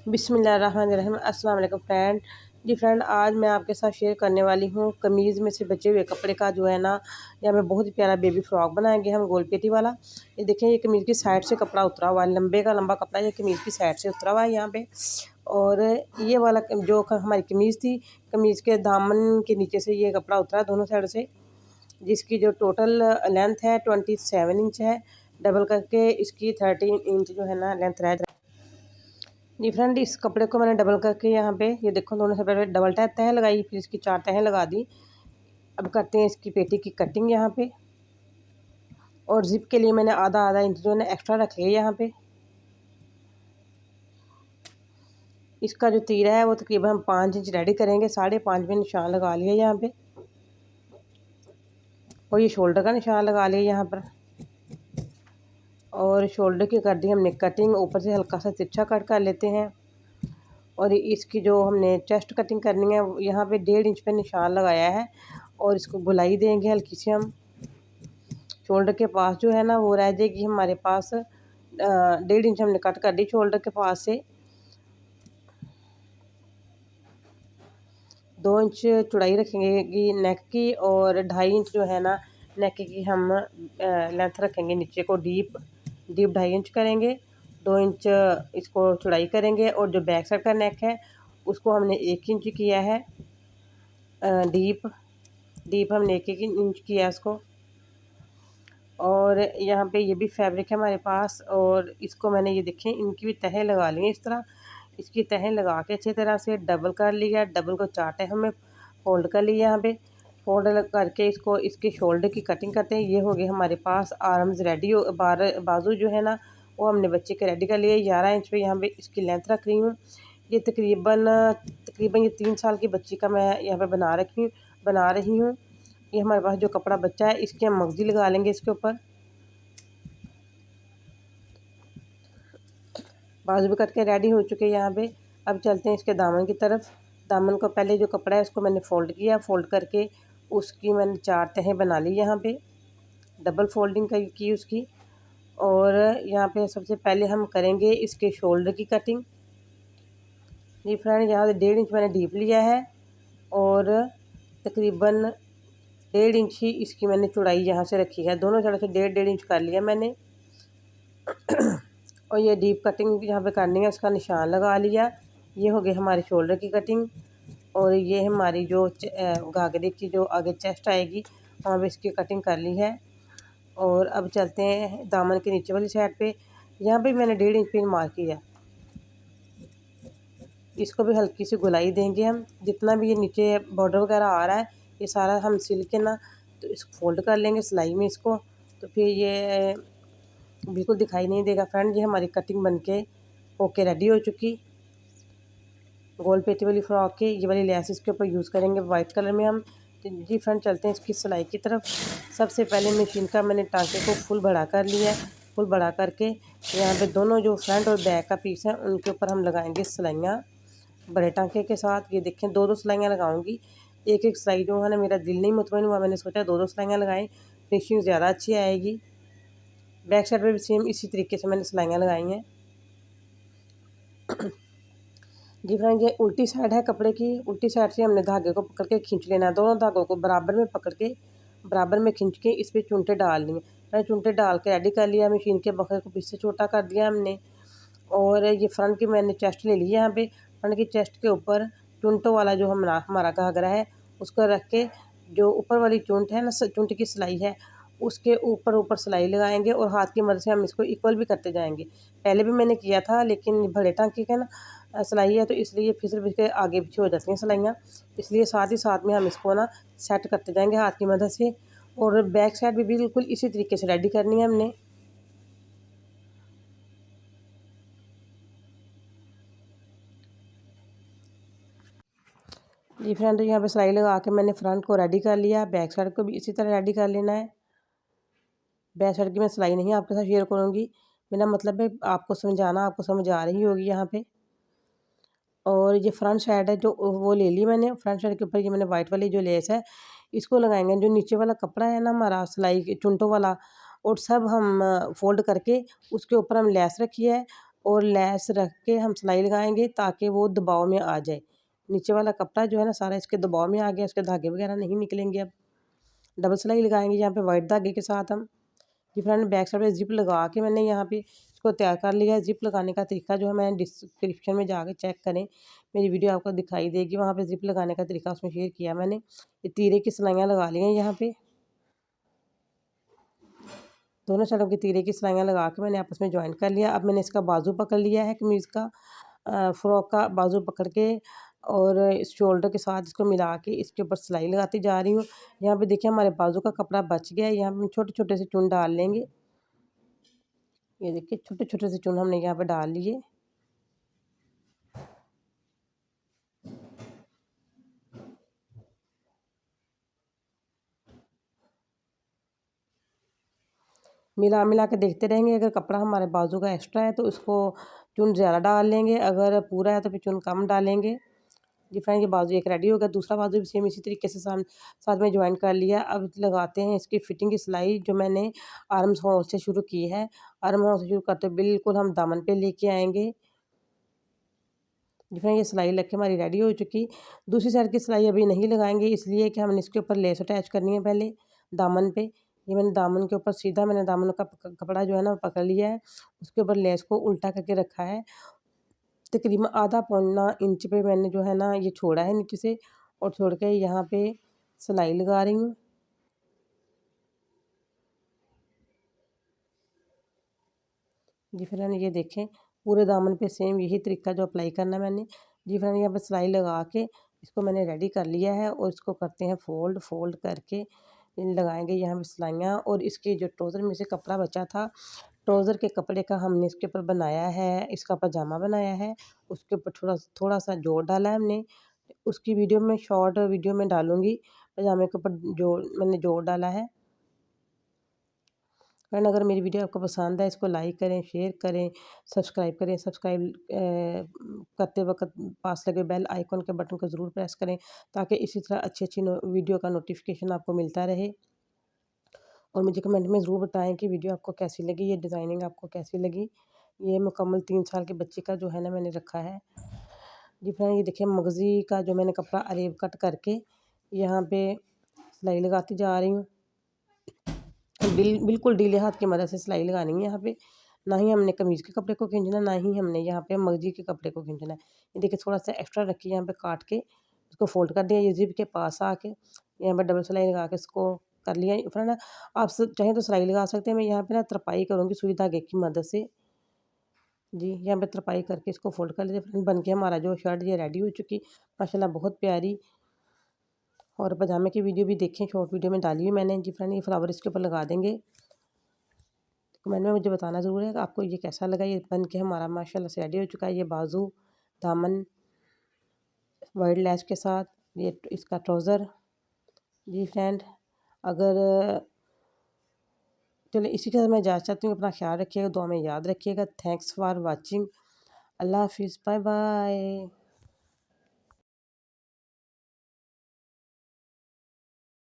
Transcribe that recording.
बिस्मिल्लाहिर्रहमानिर्रहीम। अस्सलाम वालेकुम फ्रेंड। जी फ्रेंड, आज मैं आपके साथ शेयर करने वाली हूँ कमीज़ में से बचे हुए कपड़े का जो है ना, यहाँ पे बहुत ही प्यारा बेबी फ्रॉक बनाएंगे हम गोल पेटी वाला। ये देखें, ये कमीज़ की साइड से कपड़ा उतरा हुआ है, लंबे का लंबा कपड़ा ये कमीज़ की साइड से उतरा हुआ है यहाँ पे। और ये वाला जो हमारी कमीज़ थी, कमीज़ के दामन के नीचे से ये कपड़ा उतरा दोनों साइड से, जिसकी जो टोटल लेंथ है 27 इंच है। डबल करके इसकी 13 इंच जो है ना लेंथ रह। जी फ्रेंड, इस कपड़े को मैंने डबल करके यहाँ पे ये देखो दोनों से पहले डबल टैप तह लगाई, फिर इसकी 4 तह लगा दी। अब करते हैं इसकी पेटी की कटिंग यहाँ पे। और जिप के लिए मैंने आधा इंच जो है एक्स्ट्रा रख लिया यहाँ पे। इसका जो तीरा है वो तकरीबन हम 5 इंच रेडी करेंगे, 5.5 में निशान लगा लिया यहाँ पे। और ये शोल्डर का निशान लगा लिया यहाँ पर। और शोल्डर की कर दी हमने कटिंग, ऊपर से हल्का सा तिरछा कट कर लेते हैं। और इसकी जो हमने चेस्ट कटिंग करनी है यहाँ पे 1.5 इंच पे निशान लगाया है। और इसको गुलाई देंगे हल्की सी हम। शोल्डर के पास जो है ना वो रह जाएगी हमारे पास 1.5 इंच हमने कट कर दी शोल्डर के पास से। 2 इंच चौड़ाई रखेंगे नेक की, और 2.5 इंच जो है ना नेक की हम लेंथ रखेंगे नीचे को डीप 2.5 इंच करेंगे। 2 इंच इसको चौड़ाई करेंगे। और जो बैक साइड का नेक है उसको हमने 1 इंच किया है डीप हमने 1 इंच किया उसको। और यहाँ पे ये भी फैब्रिक है हमारे पास, और इसको मैंने ये देखें इनकी भी तहें लगा ली हैं इस तरह। इसकी तहें लगा के अच्छी तरह से डबल कर लिया, डबल को 4 तह में फोल्ड कर लिया यहाँ पे। फोल्ड करके इसको इसके शोल्डर की कटिंग करते हैं। ये हो गए हमारे पास आर्म्स रेडी हो, बाजू जो है ना वो हमने बच्चे के रेडी कर लिए। 11 इंच पे यहाँ पे इसकी लेंथ रख रही हूँ। ये तकरीबन ये 3 साल की बच्ची का मैं यहाँ पे बना रही हूँ। ये हमारे पास जो कपड़ा बच्चा है इसकी हम मगजी लगा लेंगे इसके ऊपर। बाजू भी कट के रेडी हो चुके हैं यहाँ पे। अब चलते हैं इसके दामन की तरफ। दामन को पहले जो कपड़ा है उसको मैंने फ़ोल्ड किया, फ़ोल्ड करके उसकी मैंने 4 तहें बना ली यहाँ पे, डबल फोल्डिंग की उसकी। और यहाँ पे सबसे पहले हम करेंगे इसके शोल्डर की कटिंग। जी फ्रेंड, यहाँ से 1.5 इंच मैंने डीप लिया है, और तकरीबन 1.5 इंच ही इसकी मैंने चौड़ाई यहाँ से रखी है। दोनों साइड से 1.5 इंच कर लिया मैंने। और ये डीप कटिंग यहाँ पे करनी है, उसका निशान लगा लिया। ये हो गई हमारी शोल्डर की कटिंग। और ये हमारी जो घाघरे की जो आगे चेस्ट आएगी वहाँ पे इसकी कटिंग कर ली है। और अब चलते हैं दामन के नीचे वाली साइड पे। यहाँ पे मैंने 1.5 इंच पिन मार्क किया। इसको भी हल्की सी गुलाई देंगे हम। जितना भी ये नीचे बॉर्डर वगैरह आ रहा है ये सारा हम सिल के ना तो इसको फोल्ड कर लेंगे सिलाई में इसको, तो फिर ये बिल्कुल दिखाई नहीं देगा। फ्रेंड, ये हमारी कटिंग बनके ओके रेडी हो चुकी। गोल पेटी वाली फ्रॉक की ये वाली लेस इसके ऊपर यूज़ करेंगे वाइट कलर में हम। तो जी फ्रेंड, चलते हैं इसकी सिलाई की तरफ। सबसे पहले मशीन का मैंने टांके को फुल बड़ा कर लिया है। फुल बड़ा करके यहाँ पे दोनों जो फ्रंट और बैक का पीस है उनके ऊपर हम लगाएंगे सिलाइयाँ बड़े टांके के साथ। ये देखें 2 सिलाइयाँ लगाऊंगी। एक सिलाई जो है ना मेरा दिल नहीं मुतमईन हुआ, मैंने सोचा 2 सिलाइयाँ लगाएं, फिनिशिंग ज़्यादा अच्छी आएगी। बैक साइड पे भी सेम इसी तरीके से मैंने सिलाइयाँ लगाई हैं। जी फ्रेंड, ये उल्टी साइड है कपड़े की। उल्टी साइड से हमने धागे को पकड़ के खींच लेना है। दोनों धागों को बराबर में पकड़ के बराबर में खींच के इस पर चुनटे डाल लिए। मैंने चुनटे डाल के रेडी कर लिया। मशीन के बखे को पीछे छोटा कर दिया हमने। और ये फ्रंट की मैंने चेस्ट ले ली है। यहाँ पे फ्रंट की चेस्ट के ऊपर चुनटों वाला जो हमारा घाघरा है उसको रख के जो ऊपर वाली चुनट है ना, चुनट की सिलाई है उसके ऊपर सिलाई लगाएंगे, और हाथ की मदद से हम इसको इक्वल भी करते जाएंगे। पहले भी मैंने किया था, लेकिन बड़े टांके का ना सिलाई है तो इसलिए फिसल के आगे पीछे हो जाती हैं सिलाइयाँ। इसलिए साथ ही साथ में हम इसको ना सेट करते जाएंगे हाथ की मदद से। और बैक साइड भी बिल्कुल इसी तरीके से रेडी करनी है हमने। जी फ्रेंड, यहाँ पे सिलाई लगा के मैंने फ्रंट को रेडी कर लिया। बैक साइड को भी इसी तरह रेडी कर लेना है। बैक साइड की मैं सिलाई नहीं आपके साथ शेयर करूँगी, मेरा मतलब है आपको समझाना, आपको समझ आ रही होगी यहाँ पे। और ये फ्रंट साइड है जो वो ले ली मैंने। फ्रंट साइड के ऊपर ये मैंने वाइट वाली जो लेस है इसको लगाएंगे। जो नीचे वाला कपड़ा है ना हमारा सिलाई चुनटों वाला, और सब हम फोल्ड करके उसके ऊपर हम लेस रखी है। और लेस रख के हम सिलाई लगाएंगे ताकि वो दबाव में आ जाए। नीचे वाला कपड़ा जो है ना सारा इसके दबाव में आ गया, उसके धागे वगैरह नहीं निकलेंगे। अब डबल सिलाई लगाएंगे यहाँ पे वाइट धागे के साथ हम। जी फ्रेंड, बैक साइड पे जिप लगा के मैंने यहाँ पे इसको तैयार कर लिया है। जिप लगाने का तरीका जो है मैंने डिस्क्रिप्शन में जाके चेक करें, मेरी वीडियो आपको दिखाई देगी, वहाँ पे जिप लगाने का तरीका उसमें शेयर किया मैंने। ये तीरे की सिलाइयाँ लगा ली हैं यहाँ पे, दोनों साइडों की तीरे की सिलाइयाँ लगा के मैंने आपस में ज्वाइन कर लिया। अब मैंने इसका बाजू पकड़ लिया है कमीज़ का, फ्रॉक का बाजू पकड़ के और इस शोल्डर के साथ इसको मिला के इसके ऊपर सिलाई लगाती जा रही हूँ। यहाँ पे देखिए हमारे बाजू का कपड़ा बच गया है, यहाँ पे छोटे छोटे से चुन डाल लेंगे। ये देखिए छोटे छोटे से चुन हमने यहाँ पे डाल लिए। मिला मिला के देखते रहेंगे, अगर कपड़ा हमारे बाजू का एक्स्ट्रा है तो उसको चुन ज़्यादा डाल लेंगे, अगर पूरा है तो फिर चुन कम डालेंगे। जी फ्रेंड, ये बाजू एक रेडी हो गया, दूसरा बाजू भी सेम इसी तरीके से साथ में ज्वाइन कर लिया। अब लगाते हैं इसकी फिटिंग की सिलाई जो मैंने आर्म्स होल से शुरू की है। आर्म होल से शुरू करते बिल्कुल हम दामन पे लेके आएंगे। जी फ्रेंड, ये सिलाई लग के हमारी रेडी हो चुकी। दूसरी साइड की सिलाई अभी नहीं लगाएंगे, इसलिए कि हमने इसके ऊपर लेस अटैच करनी है पहले दामन पे। ये मैंने दामन के ऊपर सीधा मैंने दामन का कपड़ा जो है ना पकड़ लिया है, उसके ऊपर लेस को उल्टा करके रखा है। तकरीबन आधा पौना इंच पे मैंने जो है ना ये छोड़ा है नीचे से, और छोड़ के यहाँ पे सिलाई लगा रही हूँ। जी फ्रेंड, ये देखें पूरे दामन पे सेम यही तरीका जो अप्लाई करना है मैंने। जी फ्रेंड, यहाँ पे सिलाई लगा के इसको मैंने रेडी कर लिया है और इसको करते हैं फोल्ड। फोल्ड करके लगाएंगे यहाँ पे सिलाइयाँ, और इसके जो ट्राउज़र में से कपड़ा बचा था, ट्राउज़र के कपड़े का हमने इसके ऊपर बनाया है, इसका पजामा बनाया है। उसके ऊपर थोड़ा थोड़ा सा जोड़ डाला है हमने, उसकी वीडियो में शॉर्ट वीडियो में डालूँगी पजामे के ऊपर जो मैंने जोड़ डाला है। फ्रेंड, अगर मेरी वीडियो आपको पसंद है इसको लाइक करें, शेयर करें, सब्सक्राइब करें। सब्सक्राइब करते वक्त पास लगे बेल आइकन के बटन को ज़रूर प्रेस करें, ताकि इसी तरह अच्छी अच्छी वीडियो का नोटिफिकेशन आपको मिलता रहे। और मुझे कमेंट में ज़रूर बताएं कि वीडियो आपको कैसी लगी, ये डिज़ाइनिंग आपको कैसी लगी। ये मुकम्मल 3 साल के बच्चे का जो है ना मैंने रखा है। जी फ्रेंड, ये देखिए मगज़ी का जो मैंने कपड़ा अरेब कट करके यहाँ पे सिलाई लगाती जा रही हूँ। बिल्कुल ढीले हाथ की मदद से सिलाई लगानी है यहाँ पे। ना ही हमने कमीज़ के कपड़े को खींचना, ना ही हमने यहाँ पे मर्जी के कपड़े को खींचना है। ये देखिए थोड़ा सा एक्स्ट्रा रखी यहाँ पे काट के इसको फोल्ड कर दिया। ये जिप के पास आके यहाँ पे डबल सिलाई लगा के इसको कर लिया। फ्रेंड, आप चाहें तो सिलाई लगा सकते हैं, मैं यहाँ पे ना तरपाई करूँगी सुई धागे की मदद से। जी, यहाँ पे तरपाई करके इसको फोल्ड कर लीजिए। फ्रेंड, बन के हमारा जो शर्ट ये रेडी हो चुकी माशाल्लाह, बहुत प्यारी। और पजामे की वीडियो भी देखें, शॉर्ट वीडियो में डाली हुई मैंने। जी फ्रेंड, ये फ्लावर इसके ऊपर लगा देंगे। कमेंट में मुझे बताना ज़रूर है कि आपको ये कैसा लगा। ये बन के हमारा माशाल्लाह से रेडी हो चुका है। ये बाजू, दामन वाइड लैस के साथ, ये इसका ट्राउज़र। जी फ्रेंड, अगर चलिए इसी के साथ मैं इजाज़त चाहती हूँ। अपना ख्याल रखिएगा, दुआ में याद रखिएगा। Thanks for watching. अल्लाह हाफिज़, बाय बाय।